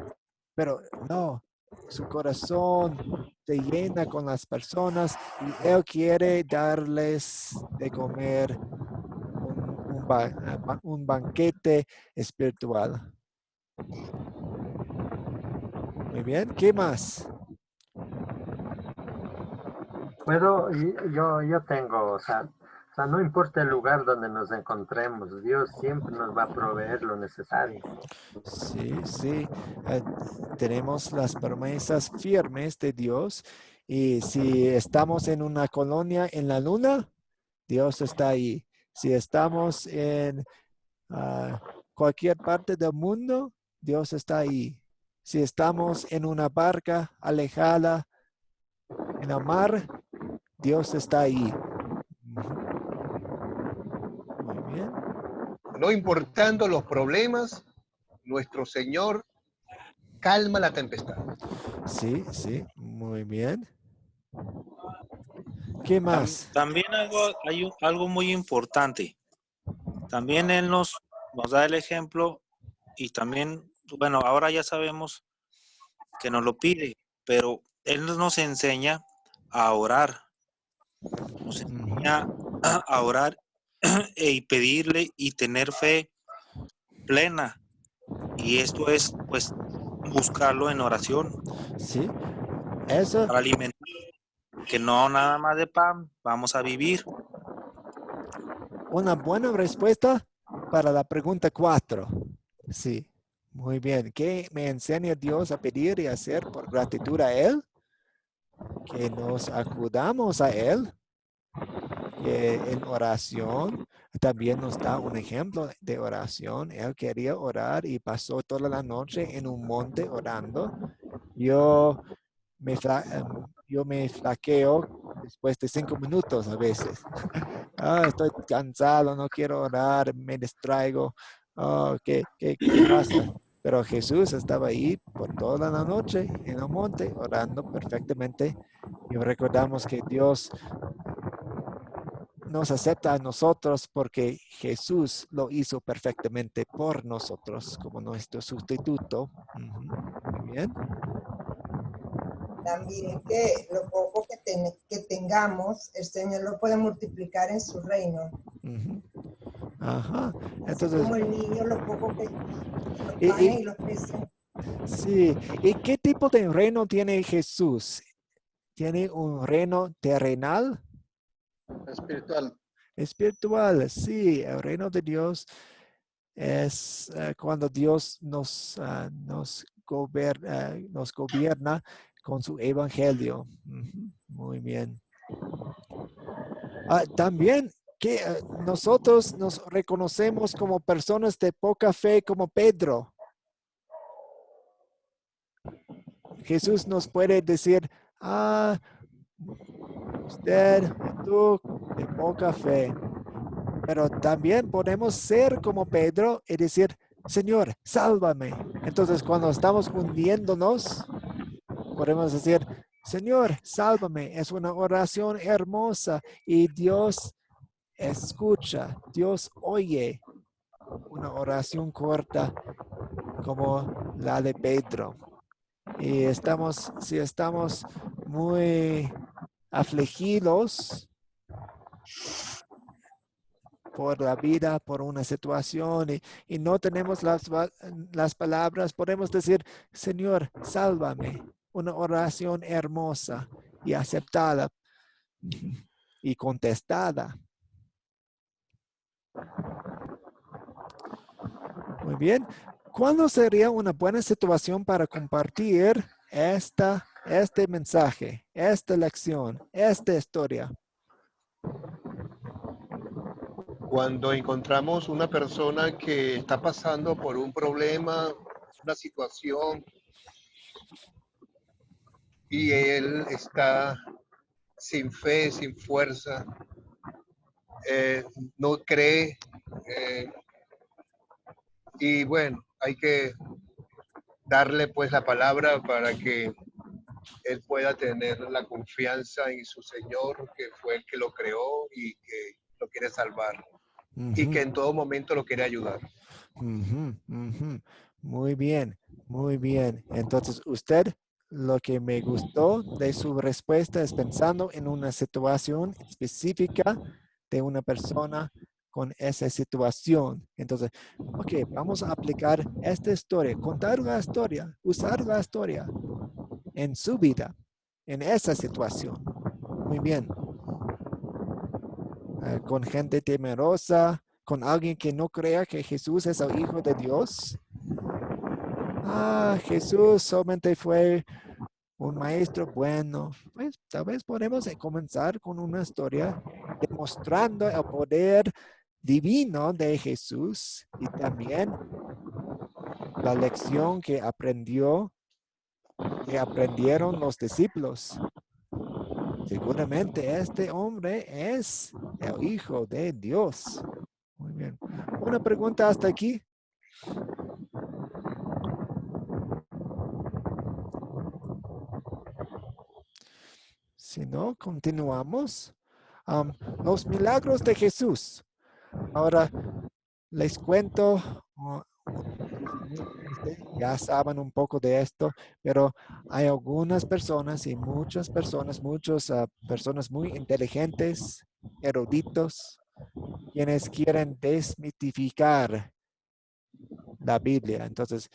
pero no, su corazón se llena con las personas y él quiere darles de comer un banquete espiritual. Muy bien, ¿qué más? Yo tengo, o sea, no importa el lugar donde nos encontremos, Dios siempre nos va a proveer lo necesario. Sí, sí. Tenemos las promesas firmes de Dios y si estamos en una colonia en la luna, Dios está ahí. Si estamos en cualquier parte del mundo, Dios está ahí. Si estamos en una barca alejada en el mar, Dios está ahí. Ujú. Muy bien. No importando los problemas, nuestro Señor calma la tempestad. Sí, sí, muy bien. ¿Qué más? También hay algo muy importante. También Él nos da el ejemplo y también, bueno, ahora ya sabemos que nos lo pide, pero Él nos enseña a orar. Nos enseña a orar y pedirle y tener fe plena. Y esto es, pues, buscarlo en oración. Sí, eso. Para alimentar. Que no nada más de pan vamos a vivir. Una buena respuesta para la pregunta 4. Sí, muy bien. ¿Qué me enseña Dios a pedir y hacer por gratitud a Él? Que nos acudamos a Él. Que en oración también nos da un ejemplo de oración. Él quería orar y pasó toda la noche en un monte orando. Yo me flaqueo después de 5 minutos a veces. Estoy cansado, no quiero orar, me distraigo. ¿Qué pasa? Pero Jesús estaba ahí por toda la noche en el monte orando perfectamente. Y recordamos que Dios nos acepta a nosotros porque Jesús lo hizo perfectamente por nosotros como nuestro sustituto. Muy bien. También que lo poco que tengamos, el Señor lo puede multiplicar en su reino. Ajá. Entonces, así como el niño, lo poco que los panes y los peces. Sí. ¿Y qué tipo de reino tiene Jesús? ¿Tiene un reino terrenal? Espiritual. Espiritual, sí. El reino de Dios es cuando Dios nos gobierna con su evangelio. Muy bien. También que nosotros nos reconocemos como personas de poca fe como Pedro. Jesús nos puede decir, usted, tú, de poca fe. Pero también podemos ser como Pedro y decir, Señor, sálvame. Entonces, cuando estamos hundiéndonos, podemos decir, Señor, sálvame. Es una oración hermosa y Dios escucha, Dios oye una oración corta como la de Pedro. Y si estamos muy afligidos por la vida, por una situación y no tenemos las palabras, podemos decir, Señor, sálvame. Una oración hermosa y aceptada y contestada. Muy bien. ¿Cuándo sería una buena situación para compartir este mensaje, esta lección, esta historia? Cuando encontramos una persona que está pasando por un problema, una situación, y él está sin fe, sin fuerza, no cree, y bueno, hay que darle pues la palabra para que él pueda tener la confianza en su Señor, que fue el que lo creó y que lo quiere salvar. Y que en todo momento lo quiere ayudar. Muy bien, muy bien. Entonces, usted, lo que me gustó de su respuesta es pensando en una situación específica de una persona con esa situación. Entonces, ok, vamos a aplicar esta historia, contar la historia, usar la historia en su vida, en esa situación. Muy bien. Con gente temerosa, con alguien que no crea que Jesús es el Hijo de Dios. Jesús solamente fue un maestro bueno. Pues tal vez podemos comenzar con una historia demostrando el poder divino de Jesús y también la lección que aprendieron los discípulos. Seguramente este hombre es el Hijo de Dios. Muy bien. Una pregunta hasta aquí. Si no, continuamos. Los milagros de Jesús. Ahora les cuento ya saben un poco de esto, pero hay algunas personas y muchas personas muy inteligentes, eruditos, quienes quieren desmitificar la Biblia. Entonces,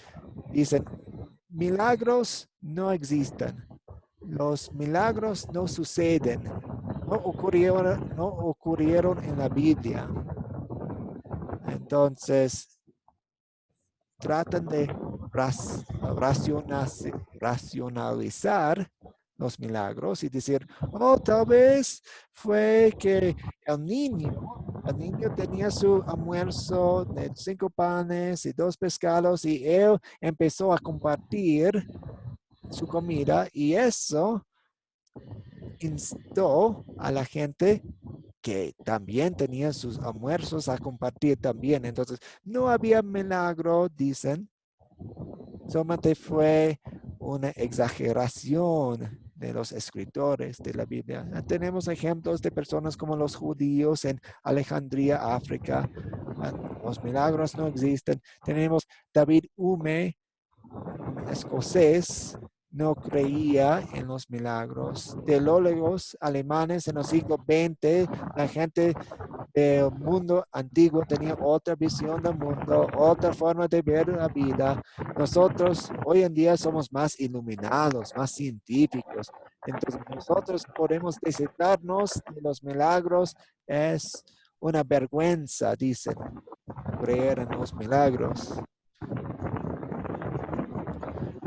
dicen, milagros no existen. Los milagros no suceden. No ocurrieron en la Biblia. Entonces, tratan de racionalizar los milagros y decir, oh, tal vez fue que el niño tenía su almuerzo de 5 panes y 2 pescados y él empezó a compartir su comida y eso instó a la gente que también tenía sus almuerzos a compartir también. Entonces, no había milagro, dicen. Solamente fue una exageración de los escritores de la Biblia. Tenemos ejemplos de personas como los judíos en Alejandría, África. Los milagros no existen. Tenemos David Hume, un escocés, no creía en los milagros. Teólogos alemanes en el siglo XX, la gente del mundo antiguo tenía otra visión del mundo, otra forma de ver la vida. Nosotros hoy en día somos más iluminados, más científicos. Entonces nosotros podemos desatarnos de los milagros. Es una vergüenza, dicen, creer en los milagros.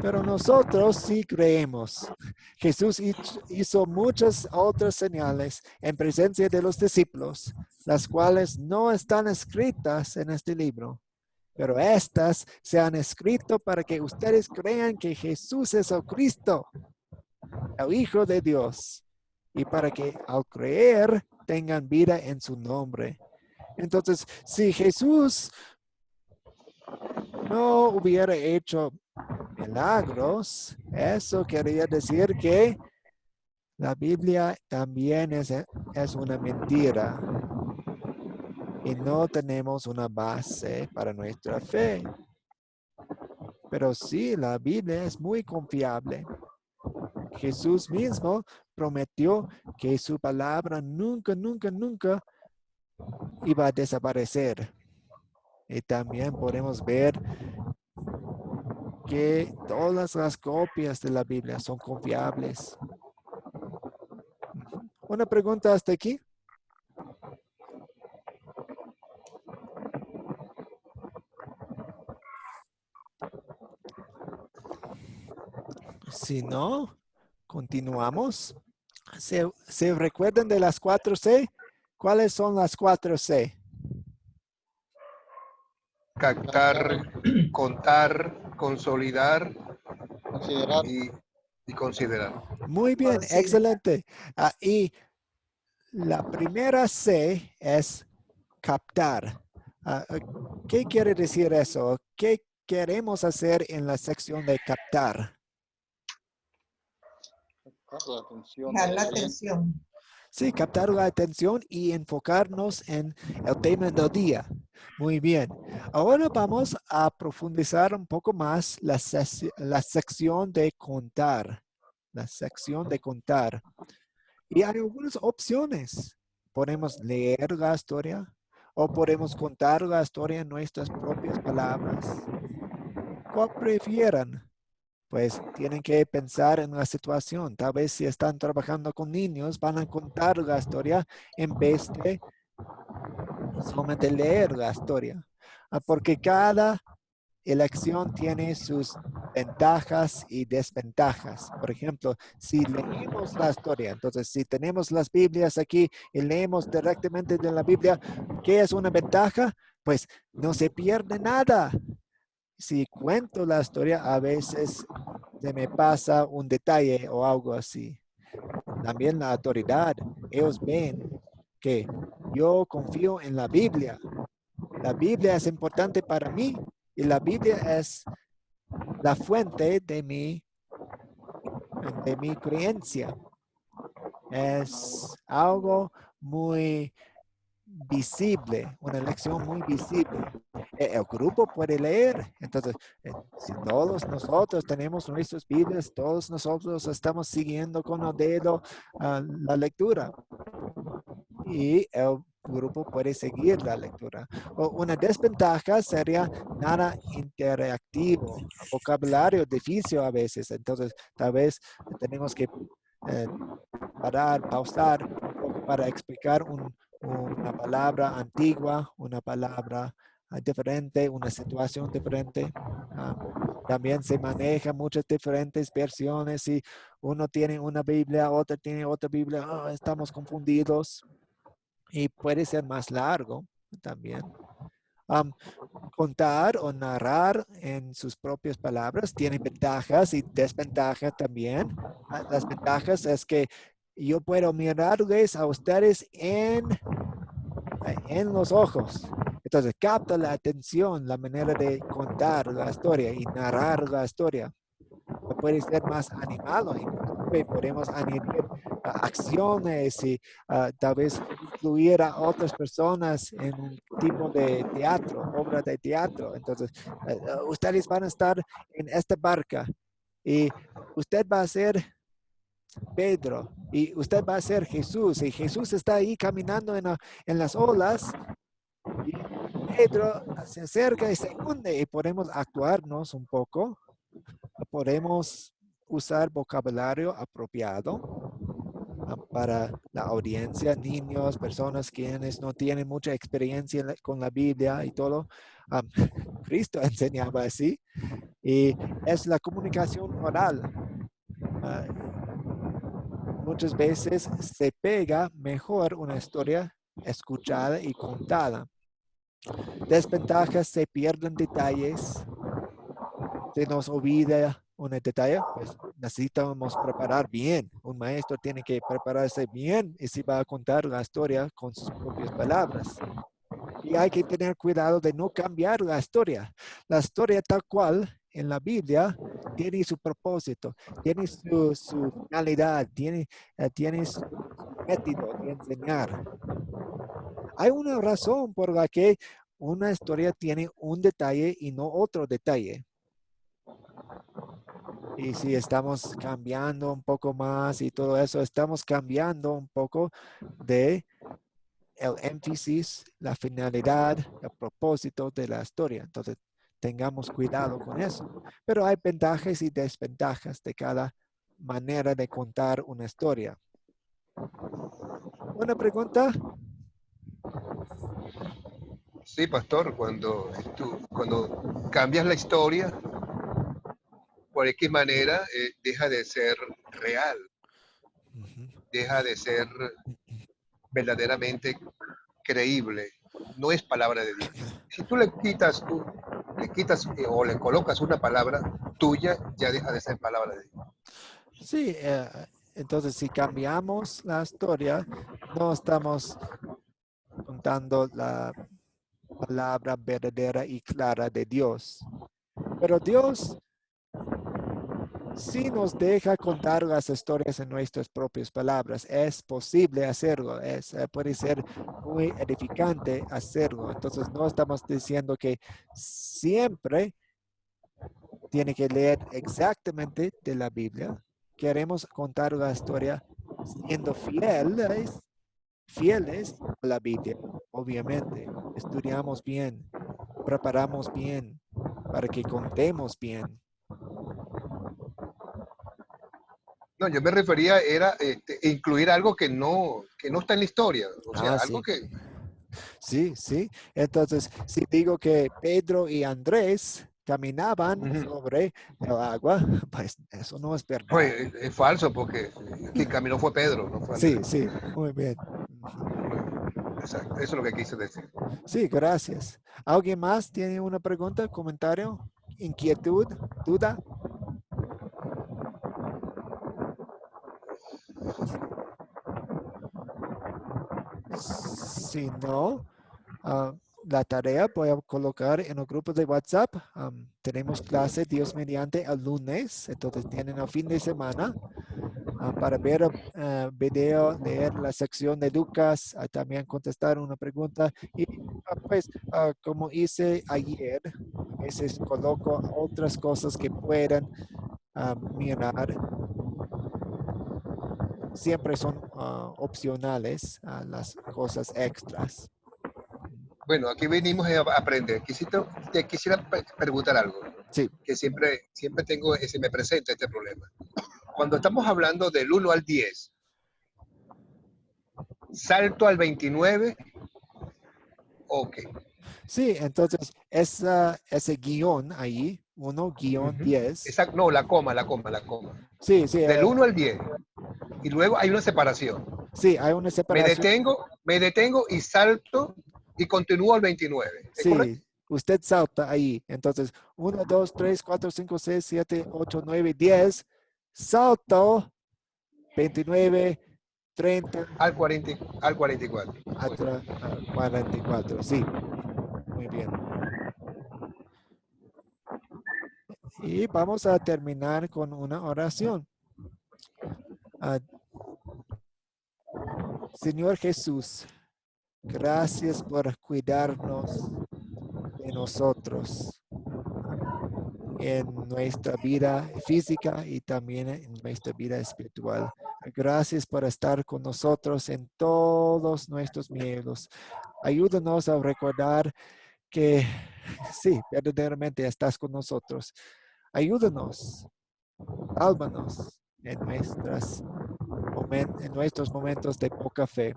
Pero nosotros sí creemos. Jesús hizo muchas otras señales en presencia de los discípulos, las cuales no están escritas en este libro. Pero estas se han escrito para que ustedes crean que Jesús es el Cristo, el Hijo de Dios, y para que al creer tengan vida en su nombre. Entonces, si Jesús no hubiera hecho milagros, eso quería decir que la Biblia también es una mentira y no tenemos una base para nuestra fe. Pero sí, la Biblia es muy confiable. Jesús mismo prometió que su palabra nunca, nunca, nunca iba a desaparecer. Y también podemos ver que todas las copias de la Biblia son confiables. ¿Una pregunta hasta aquí? Si no, continuamos. ¿Se recuerdan de las 4C? ¿Cuáles son las 4C? Captar, contar, consolidar Considerar. y considerar. Muy bien, Considerar. excelente. Y la primera C es captar. ¿Qué quiere decir eso? ¿Qué queremos hacer en la sección de captar? La atención. Fijar la atención. Sí, captar la atención y enfocarnos en el tema del día. Muy bien. Ahora vamos a profundizar un poco más la sección de contar. La sección de contar. Y hay algunas opciones. Podemos leer la historia o podemos contar la historia en nuestras propias palabras. ¿Cuál prefieran? Pues tienen que pensar en la situación. Tal vez si están trabajando con niños, van a contar la historia en vez de solamente leer la historia. Porque cada elección tiene sus ventajas y desventajas. Por ejemplo, si leemos la historia, entonces si tenemos las Biblias aquí y leemos directamente de la Biblia, ¿qué es una ventaja? Pues no se pierde nada. Si cuento la historia, a veces se me pasa un detalle o algo así. También la autoridad. Ellos ven que yo confío en la Biblia. La Biblia es importante para mí y la Biblia es la fuente de mi creencia. Es algo muy visible, una lección muy visible. el grupo puede leer. Entonces, si todos nosotros tenemos nuestras Biblias, todos nosotros estamos siguiendo con el dedo la lectura. Y el grupo puede seguir la lectura. O una desventaja sería nada interactivo, vocabulario difícil a veces. Entonces, tal vez tenemos que parar, pausar un poco para explicar una palabra antigua, una palabra diferente, una situación diferente. También se manejan muchas diferentes versiones. Si uno tiene una Biblia, otro tiene otra Biblia, estamos confundidos. Y puede ser más largo también. Contar o narrar en sus propias palabras tiene ventajas y desventajas también. Las ventajas es que yo puedo mirarles a ustedes en los ojos. Entonces capta la atención, la manera de contar la historia y narrar la historia. Puede ser más animado, inclusive podemos añadir acciones y tal vez incluir a otras personas en un tipo de teatro, obra de teatro. Entonces, ustedes van a estar en esta barca y usted va a ser Pedro y usted va a ser Jesús y Jesús está ahí caminando en las olas y Pedro se acerca y se hunde y podemos actuarnos un poco. Podemos usar vocabulario apropiado para la audiencia, niños, personas quienes no tienen mucha experiencia con la Biblia y todo. Cristo enseñaba así y es la comunicación oral. Muchas veces se pega mejor una historia escuchada y contada. Desventajas, se pierden detalles, se nos olvida un detalle, pues necesitamos preparar bien. Un maestro tiene que prepararse bien y si va a contar la historia con sus propias palabras. Y hay que tener cuidado de no cambiar la historia. La historia tal cual en la Biblia tiene su propósito, tiene su finalidad, tiene su método de enseñar. Hay una razón por la que una historia tiene un detalle y no otro detalle. Y si estamos cambiando un poco más y todo eso, estamos cambiando un poco de el énfasis, la finalidad, el propósito de la historia. Entonces, tengamos cuidado con eso. Pero hay ventajas y desventajas de cada manera de contar una historia. ¿Una pregunta? Sí, pastor, cuando cambias la historia, por X manera, deja de ser real, deja de ser verdaderamente creíble, no es palabra de Dios. Si tú le quitas o le colocas una palabra tuya, ya deja de ser palabra de Dios. Sí, entonces si cambiamos la historia, no estamos contando la palabra verdadera y clara de Dios. Pero Dios sí nos deja contar las historias en nuestras propias palabras. Es posible hacerlo. Puede ser muy edificante hacerlo. Entonces no estamos diciendo que siempre tiene que leer exactamente de la Biblia. Queremos contar la historia siendo fieles a la Biblia. Obviamente, estudiamos bien, preparamos bien para que contemos bien. No, yo me refería era incluir algo que no está en la historia. O sea, algo Sí. que... Sí. Entonces, si digo que Pedro y Andrés caminaban sobre el agua, pues eso no es verdad. Pues, es falso porque quien caminó fue Pedro, no fue Andrés. Sí, muy bien. Exacto, eso es lo que quise decir. Sí, gracias. ¿Alguien más tiene una pregunta, comentario, inquietud, duda? Si no, la tarea voy a colocar en el grupo de WhatsApp. Tenemos clase Dios mediante el lunes, entonces tienen el fin de semana. para ver video, leer la sección de Lucas, también contestar una pregunta. Y pues, como hice ayer, a veces coloco otras cosas que puedan mirar. Siempre son opcionales las cosas extras. Bueno, aquí venimos a aprender. Te quisiera preguntar algo. Sí. Que siempre tengo, me presenta este problema. Cuando estamos hablando del 1 al 10, salto al 29, ok. Sí, entonces ese guión ahí, 1-10. Exacto, no, la coma. Sí, sí. Del 1 al 10. Y luego hay una separación. Sí, hay una separación. Me detengo y salto y continúo al 29. ¿Es sí, correcto? Usted salta ahí. Entonces, 1, 2, 3, 4, 5, 6, 7, 8, 9, 10. Salto 29, 30. Al 44. Hasta 44. Sí, muy bien. Y vamos a terminar con una oración. Señor Jesús, gracias por cuidarnos de nosotros en nuestra vida física y también en nuestra vida espiritual. Gracias por estar con nosotros en todos nuestros miedos. Ayúdanos a recordar que sí, verdaderamente estás con nosotros. Ayúdanos, sálvanos en nuestros momentos de poca fe.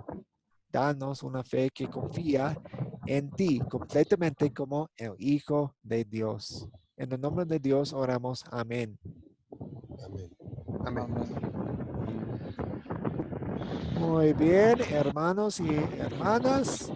Danos una fe que confía en ti completamente como el Hijo de Dios. En el nombre de Dios oramos. Amén. Amén. Muy bien, hermanos y hermanas.